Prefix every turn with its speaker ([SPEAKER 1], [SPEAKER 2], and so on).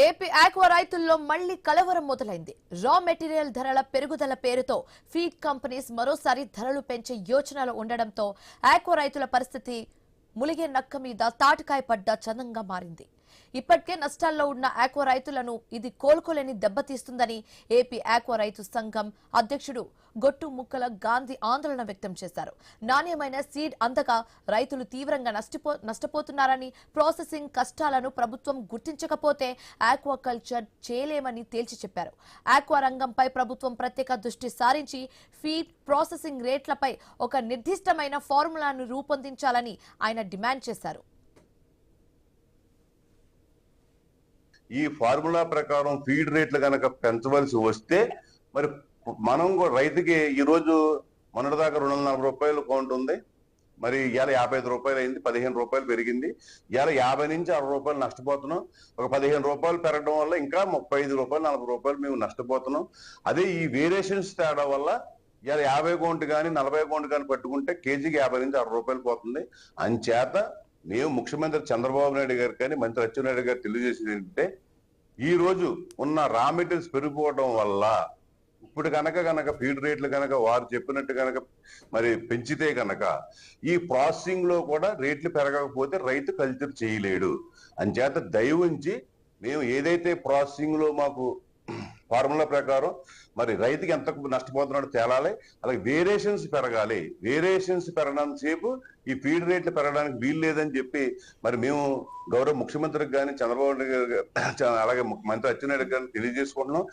[SPEAKER 1] AP aqua రైతుల్లో మళ్లీ కలవరం మొదలైంది. రా మెటీరియల్ ధరల పెరుగుదల పేరుతో ఫీడ్ కంపెనీస్ మరోసారి ధరలు పెంచే యోచనలో ఉండడంతో ఆక్వా రైతుల పరిస్థితి ములిగే నక్క మీద తాటికాయ పడ్డ చందంగా మారింది. ఇప్పటికే నష్టాల్లో ఉన్న ఆక్వా రైతులను ఇది కోలుకోలేని దెబ్బతీస్తుందని ఏపీ ఆక్వా రైతు సంఘం అధ్యక్షుడు గొట్టు ముక్కల గాంధీ ఆందోళన వ్యక్తం చేశారు. నాణ్యమైన సీడ్ అందక రైతులు తీవ్రంగా నష్టపోతున్నారని, ప్రాసెసింగ్ కష్టాలను ప్రభుత్వం గుర్తించకపోతే ఆక్వా కల్చర్ చేయలేమని తేల్చి చెప్పారు. ఆక్వా రంగంపై ప్రభుత్వం ప్రత్యేక దృష్టి సారించి ఫీడ్ ప్రాసెసింగ్ రేట్లపై ఒక నిర్దిష్టమైన ఫార్ములాను రూపొందించాలని ఆయన డిమాండ్ చేశారు.
[SPEAKER 2] ఈ ఫార్ములా ప్రకారం ఫీడ్ రేట్లు కనుక పెంచవలసి వస్తే మరి మనం కూడా రైతుకి ఈ రోజు మొన్నటిదాకా 240 రూపాయలు కౌంట్ ఉంది. మరి ఇవాళ 55 రూపాయలు అయింది, 15 రూపాయలు పెరిగింది. ఇవాళ 50 నుంచి 60 రూపాయలు నష్టపోతున్నాం. ఒక 15 రూపాయలు పెరగడం వల్ల ఇంకా 35 రూపాయలు 40 రూపాయలు మేము నష్టపోతున్నాం. అదే ఈ వేరియేషన్స్ తేడా వల్ల ఇవాళ 50 కౌంట్ కానీ 40 కౌంట్ కానీ పట్టుకుంటే కేజీకి 50 నుంచి 60 రూపాయలు పోతుంది. అంచేత మేము ముఖ్యమంత్రి చంద్రబాబు నాయుడు గారు కానీ మంత్రి అచ్చెన్నాయుడు గారు తెలియజేసేది ఏంటంటే, ఈ రోజు ఉన్న రా మెటీరియల్స్ పెరిగిపోవడం వల్ల ఇప్పుడు కనుక ఫీడ్ రేట్లు కనుక వారు చెప్పినట్టు కనుక మరి పెంచితే కనుక ఈ ప్రాసెసింగ్ లో కూడా రేట్లు పెరగకపోతే రైతు కల్చర్ చేయలేడు. అంచేత దయవుంచి మేము ఏదైతే ప్రాసెసింగ్ లో మాకు ఫార్ములా ప్రకారం మరి రైతుకి ఎంత నష్టపోతున్నాడో తేలాలి. అలాగే వేరియేషన్స్ పెరగాలి. వేరియేషన్స్ పెరగడానికి సేపు ఈ ఫీడ్ రేట్లు పెరగడానికి వీలు లేదని చెప్పి మరి మేము గౌరవ ముఖ్యమంత్రికి కానీ చంద్రబాబు నాయుడు గారు అలాగే మంత్రి అచ్చెన్నాయుడు గారిని తెలియజేసుకుంటున్నాం.